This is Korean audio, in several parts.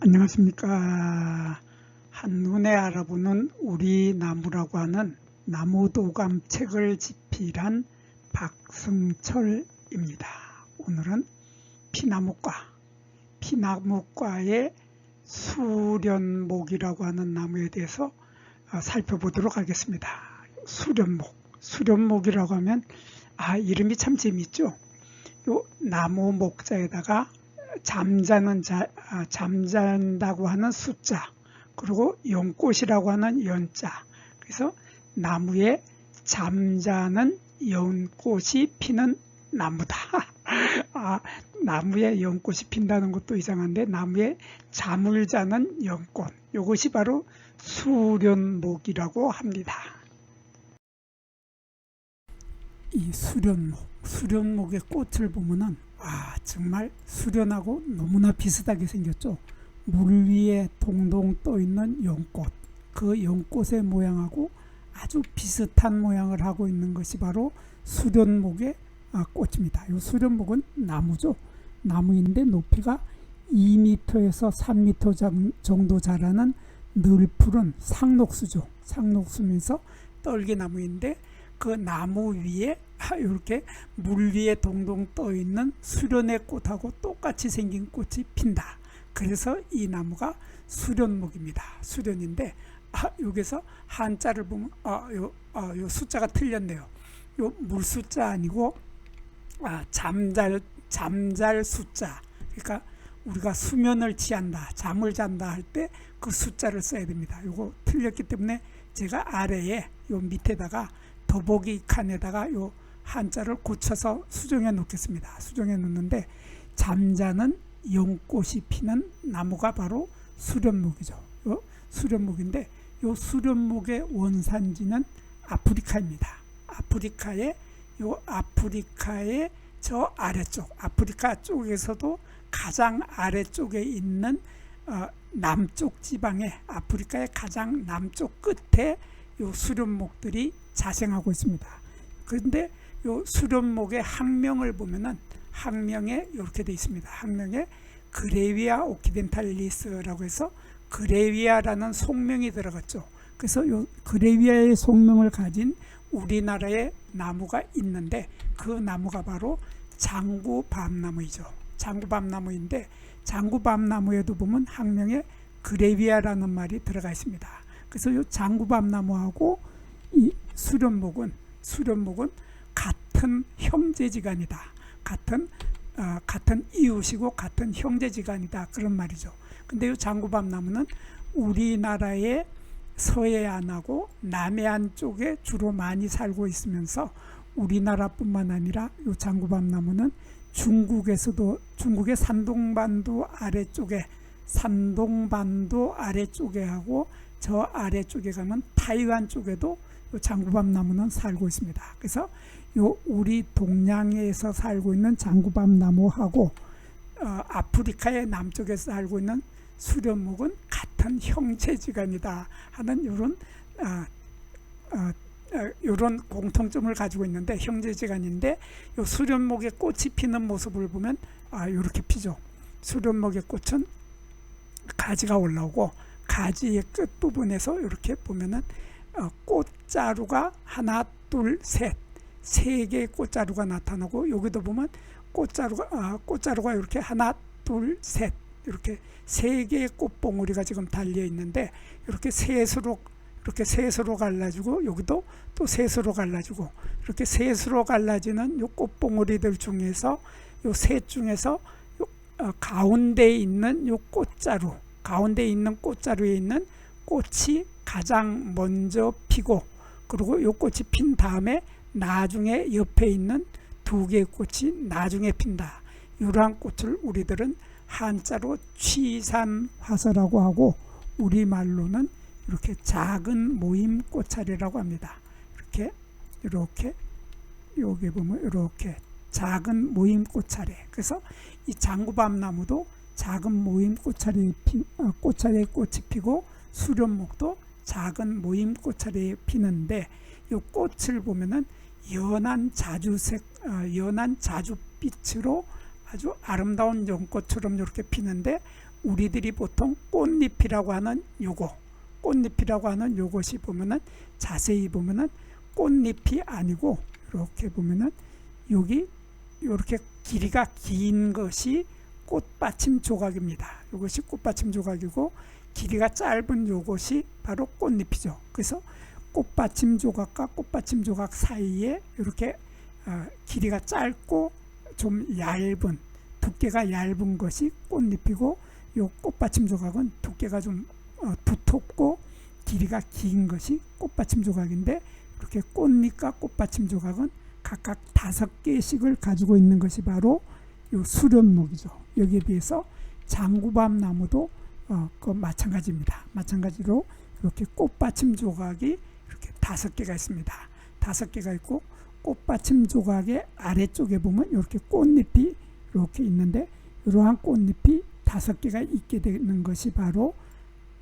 안녕하십니까. 한눈에 알아보는 우리 나무라고 하는 나무도감 책을 집필한 박승철입니다. 오늘은 피나무과의 수련목이라고 하는 나무에 대해서 살펴보도록 하겠습니다. 수련목이라고 하면 이름이 참 재밌죠. 요 나무 목자에다가 잠잔다고 하는 숫자, 그리고 연꽃이라고 하는 연자. 그래서 나무에 잠자는 연꽃이 피는 나무다. 나무에 연꽃이 핀다는 것도 이상한데 나무에 잠을 자는 연꽃, 이것이 바로 수련목이라고 합니다. 이 수련목의 꽃을 보면은 정말 수련하고 너무나 비슷하게 생겼죠. 물 위에 동동 떠 있는 연꽃, 그 연꽃의 모양하고 아주 비슷한 모양을 하고 있는 것이 바로 수련목의 꽃입니다. 이 수련목은 나무죠. 나무인데 높이가 2m에서 3m 정도 자라는 늘푸른 상록수죠. 상록수면서 떨기나무인데 그 나무 위에 이렇게 물 위에 동동 떠 있는 수련의 꽃하고 똑같이 생긴 꽃이 핀다. 그래서 이 나무가 수련목입니다. 수련인데 여기서 한자를 보면 요 숫자가 틀렸네요. 요 물숫자 아니고 잠잘 숫자. 그러니까 우리가 수면을 취한다, 잠을 잔다 할 때 그 숫자를 써야 됩니다. 요거 틀렸기 때문에 제가 아래에 요 밑에다가 더보기 칸에다가 요 한자를 고쳐서 수정해 놓겠습니다. 수정해 놓는데 잠자는 연꽃이 피는 나무가 바로 수련목이죠. 요 수련목인데 요 수련목의 원산지는 아프리카입니다. 아프리카의 저 아래쪽, 아프리카 쪽에서도 가장 아래쪽에 있는 남쪽 지방에, 아프리카의 가장 남쪽 끝에 요 수련목들이 자생하고 있습니다. 그런데 요 수련목의 학명을 보면은 학명에 이렇게 되어 있습니다. 학명에 그레비아 오키덴탈리스라고 해서 그레비아라는 속명이 들어갔죠. 그래서 요 그레비아의 속명을 가진 우리나라의 나무가 있는데 그 나무가 바로 장구밤나무이죠. 장구밤나무인데 장구밤나무에도 보면 학명에 그레비아라는 말이 들어가 있습니다. 그래서 이 장구밤나무하고 이 수련목은 같은 형제지간이다. 같은 이웃이고 같은 형제지간이다. 그런 말이죠. 근데 이 장구밤나무는 우리나라의 서해안하고 남해안 쪽에 주로 많이 살고 있으면서 우리나라뿐만 아니라 이 장구밤나무는 중국의 산동반도 아래쪽에 하고 저 아래쪽에 가면 타이완 쪽에도 장구밤나무는 살고 있습니다. 그래서 우리 동양에서 살고 있는 장구밤나무하고 아프리카의 남쪽에서 살고 있는 수련목은 같은 형체지간이다 하는 이런 공통점을 가지고 있는데, 형제지간인데 이 수련목의 꽃이 피는 모습을 보면 이렇게 피죠. 수련목의 꽃은 가지가 올라오고 가지의 끝부분에서 이렇게 보면은 꽃자루가 하나, 둘, 세 개의 꽃자루가 나타나고, 여기도 보면 꽃자루가 이렇게 하나, 둘, 셋, 이렇게 세 개의 꽃봉오리가 지금 달려 있는데 이렇게 셋으로 갈라지고, 여기도 또 셋으로 갈라지고, 이렇게 셋으로 갈라지는 요 꽃봉오리들 중에서 요 셋 중에서 가운데 있는 요 가운데 있는 꽃자루에 있는 꽃이 가장 먼저 피고, 그리고 요 꽃이 핀 다음에 나중에 옆에 있는 두 개의 꽃이 나중에 핀다. 이러한 꽃을 우리들은 한자로 취산화서라고 하고 우리말로는 이렇게 작은 모임 꽃차례라고 합니다. 이렇게 여기 보면 이렇게 작은 모임 꽃차례. 그래서 이 장구밤나무도 작은 모임 꽃차례에 꽃이 피고, 수련목도 작은 모임 꽃차례에 피는데 이 꽃을 보면은 연한 자주빛으로 아주 아름다운 연꽃처럼 이렇게 피는데 우리들이 보통 꽃잎이라고 하는 요거, 꽃잎이라고 하는 요것이 보면은 자세히 보면은 꽃잎이 아니고 이렇게 보면은 여기 이렇게 길이가 긴 것이 꽃받침 조각입니다. 이것이 꽃받침 조각이고 길이가 짧은 요것이 바로 꽃잎이죠. 그래서 꽃받침 조각과 꽃받침 조각 사이에 이렇게 길이가 짧고 좀 얇은, 두께가 얇은 것이 꽃잎이고, 요 꽃받침 조각은 두께가 좀 두텁고 길이가 긴 것이 꽃받침 조각인데, 이렇게 꽃잎과 꽃받침 조각은 각각 5개씩을 가지고 있는 것이 바로 요 수련목이죠. 여기에 비해서 장구밤 나무도 마찬가지입니다. 마찬가지로 이렇게 꽃받침 조각이 이렇게 5개가 있습니다. 5개가 있고, 꽃받침 조각의 아래쪽에 보면 이렇게 꽃잎이 이렇게 있는데, 이러한 꽃잎이 5개가 있게 되는 것이 바로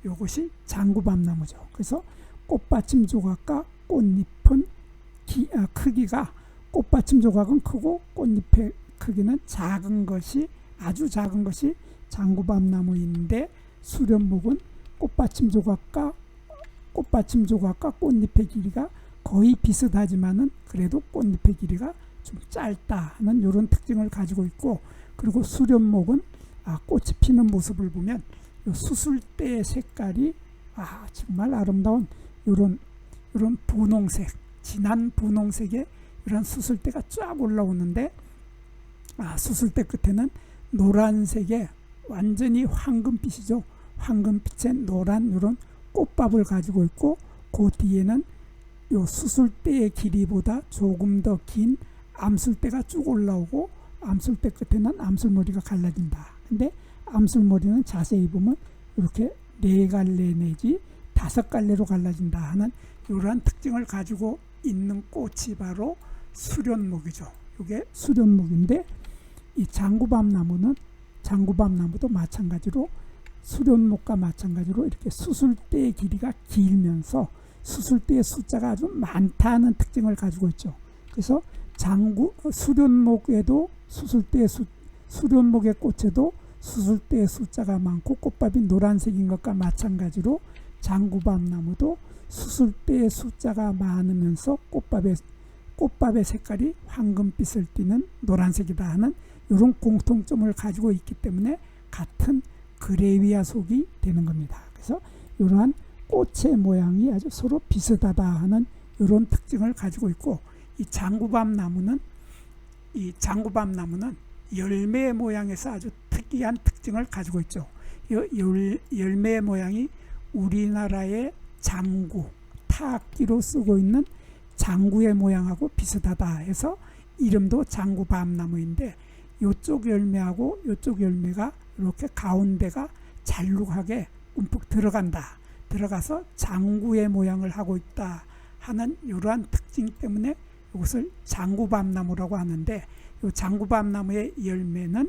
이것이 장구밤 나무죠. 그래서 꽃받침 조각과 꽃잎은 크기가, 꽃받침 조각은 크고 꽃잎의 크기는 작은 것이, 아주 작은 것이 장구밤 나무인데, 수련목은 꽃받침 조각과 꽃잎의 길이가 거의 비슷하지만은 그래도 꽃잎의 길이가 좀 짧다 하는 이런 특징을 가지고 있고, 그리고 수련목은 꽃이 피는 모습을 보면 요 수술대의 색깔이 정말 아름다운 이런 분홍색, 진한 분홍색의 이런 수술대가 쫙 올라오는데, 수술대 끝에는 노란색의 완전히 황금빛이죠. 황금빛의 노란 이런 꽃밥을 가지고 있고, 그 뒤에는 요 수술대의 길이보다 조금 더 긴 암술대가 쭉 올라오고, 암술대 끝에는 암술머리가 갈라진다. 근데 암술머리는 자세히 보면 이렇게 4갈래 내지 5갈래로 갈라진다 하는 이러한 특징을 가지고 있는 꽃이 바로 수련목이죠. 이게 수련목인데, 이 장구밤 나무도 마찬가지로 수련목과 마찬가지로 이렇게 수술대의 길이가 길면서 수술대의 숫자가 아주 많다는 특징을 가지고 있죠. 그래서 수련목에도 수련목의 꽃에도 수술대의 숫자가 많고 꽃밥이 노란색인 것과 마찬가지로 장구밤 나무도 수술대의 숫자가 많으면서 꽃밥의 색깔이 황금빛을 띠는 노란색이다 하는 이런 공통점을 가지고 있기 때문에 같은 그레위아 속이 되는 겁니다. 그래서 이러한 꽃의 모양이 아주 서로 비슷하다 하는 이런 특징을 가지고 있고, 이 장구밤 나무는 열매 모양에서 아주 특이한 특징을 가지고 있죠. 열매 모양이 우리나라의 장구, 타악기로 쓰고 있는 장구의 모양하고 비슷하다 해서 이름도 장구밤 나무인데, 이쪽 열매하고 이쪽 열매가 이렇게 가운데가 잘록하게 움푹 들어가서 장구의 모양을 하고 있다 하는 이러한 특징 때문에 이것을 장구밤 나무라고 하는데, 이 장구밤 나무의 열매는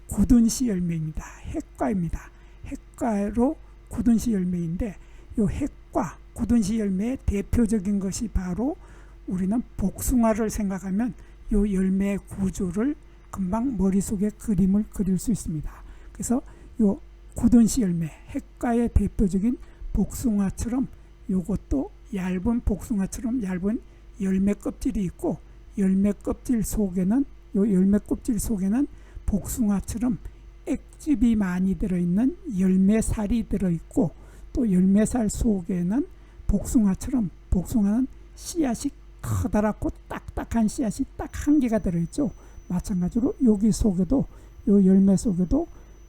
굳은시 열매입니다. 핵과입니다. 핵과로 굳은시 열매인데, 이 핵과 굳은시 열매의 대표적인 것이 바로, 우리는 복숭아를 생각하면 이 열매의 구조를 금방 머릿속에 그림을 그릴 수 있습니다. 그래서 이 굳은시 열매, 핵과의 대표적인 복숭아처럼 이것도 얇은 복숭아처럼 얇은 열매 껍질이 있고, 열매 껍질 속에는 복숭아처럼 액즙이 많이 들어있는 열매살이 들어있고, 또 열매살 속에는 복숭아는 씨앗이 커다랗고 딱딱한 씨앗이 딱 1개가 들어있죠. 마찬가지로 여기 속에도, 요 열매 속에도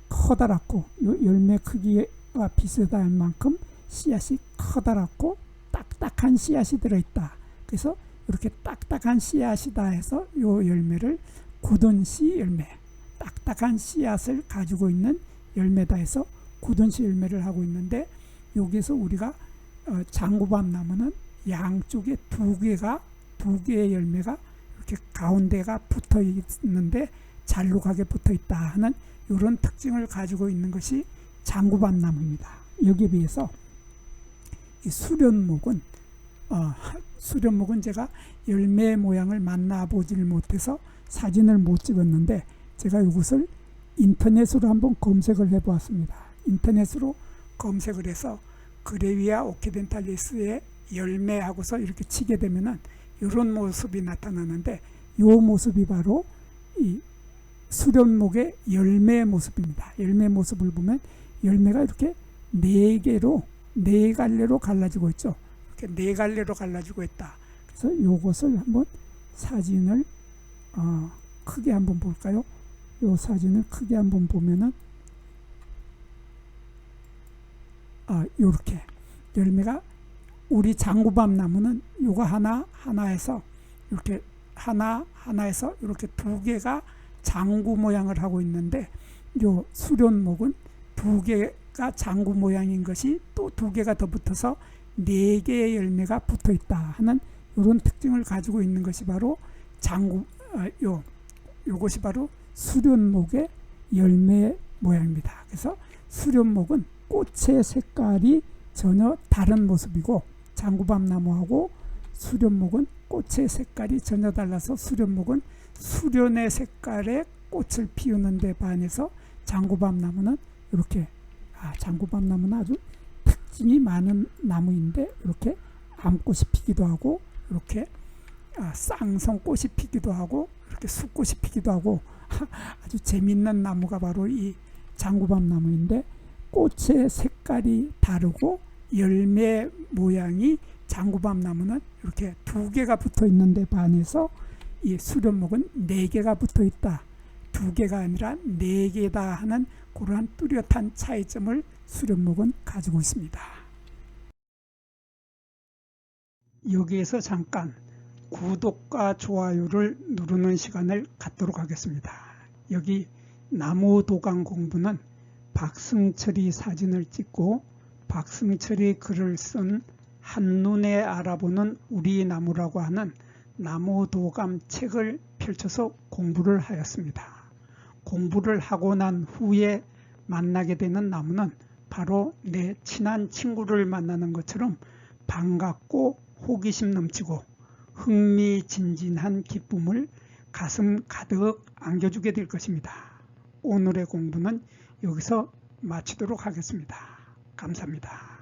커다랗고 요 열매 크기와 비슷할 만큼 씨앗이 커다랗고 딱딱한 씨앗이 들어있다. 그래서 이렇게 딱딱한 씨앗이다 해서 요 열매를 굳은시 열매, 딱딱한 씨앗을 가지고 있는 열매다 해서 굳은시 열매를 하고 있는데, 여기서 우리가 장구밤 나무는 양쪽에 2개의 열매가 이렇게 가운데가 붙어 있는데 잘록하게 붙어 있다 하는 이런 특징을 가지고 있는 것이 장구밤 나무입니다. 여기에 비해서 이 수련목은 제가 열매 모양을 만나보질 못해서 사진을 못 찍었는데, 제가 이것을 인터넷으로 한번 검색을 해보았습니다. 인터넷으로 검색을 해서 그레비아 오키덴탈리스의 열매 하고서 이렇게 치게 되면은 이런 모습이 나타나는데, 이 모습이 바로 이 수련목의 열매의 모습입니다. 열매 모습을 보면 열매가 이렇게 네 갈래로 갈라지고 있죠. 이렇게 네 갈래로 갈라지고 있다. 그래서 이것을 한번 사진을 크게 한번 볼까요? 이 사진을 크게 한번 보면은 이렇게 열매가, 우리 장구밤 나무는 요거 하나에서 이렇게 하나에서 이렇게 두 개가 장구 모양을 하고 있는데, 요 수련목은 두 개가 장구 모양인 것이 또 두 개가 더 붙어서 네 개의 열매가 붙어 있다 하는 이런 특징을 가지고 있는 것이 바로 요것이 바로 수련목의 열매 모양입니다. 그래서 수련목은 꽃의 색깔이 전혀 다른 모습이고, 장구밤 나무하고 수련목은 꽃의 색깔이 전혀 달라서 수련목은 수련의 색깔의 꽃을 피우는 데 반해서 장구밤 나무는 이렇게 장구밤 나무는 아주 특징이 많은 나무인데, 이렇게 암꽃이 피기도 하고, 이렇게 쌍성꽃이 피기도 하고, 이렇게 숫꽃이 피기도 하고 아주 재밌는 나무가 바로 이 장구밤 나무인데, 꽃의 색깔이 다르고 열매 모양이 장구밤 나무는 이렇게 두 개가 붙어 있는데 반해서 이 수련목은 네 개가 붙어 있다, 두 개가 아니라 네 개다 하는 그러한 뚜렷한 차이점을 수련목은 가지고 있습니다. 여기에서 잠깐 구독과 좋아요를 누르는 시간을 갖도록 하겠습니다. 여기 나무도감 공부는 박승철이 사진을 찍고 박승철이 글을 쓴 한눈에 알아보는 우리 나무라고 하는 나무도감 책을 펼쳐서 공부를 하였습니다. 공부를 하고 난 후에 만나게 되는 나무는 바로 내 친한 친구를 만나는 것처럼 반갑고 호기심 넘치고 흥미진진한 기쁨을 가슴 가득 안겨주게 될 것입니다. 오늘의 공부는 여기서 마치도록 하겠습니다. 감사합니다.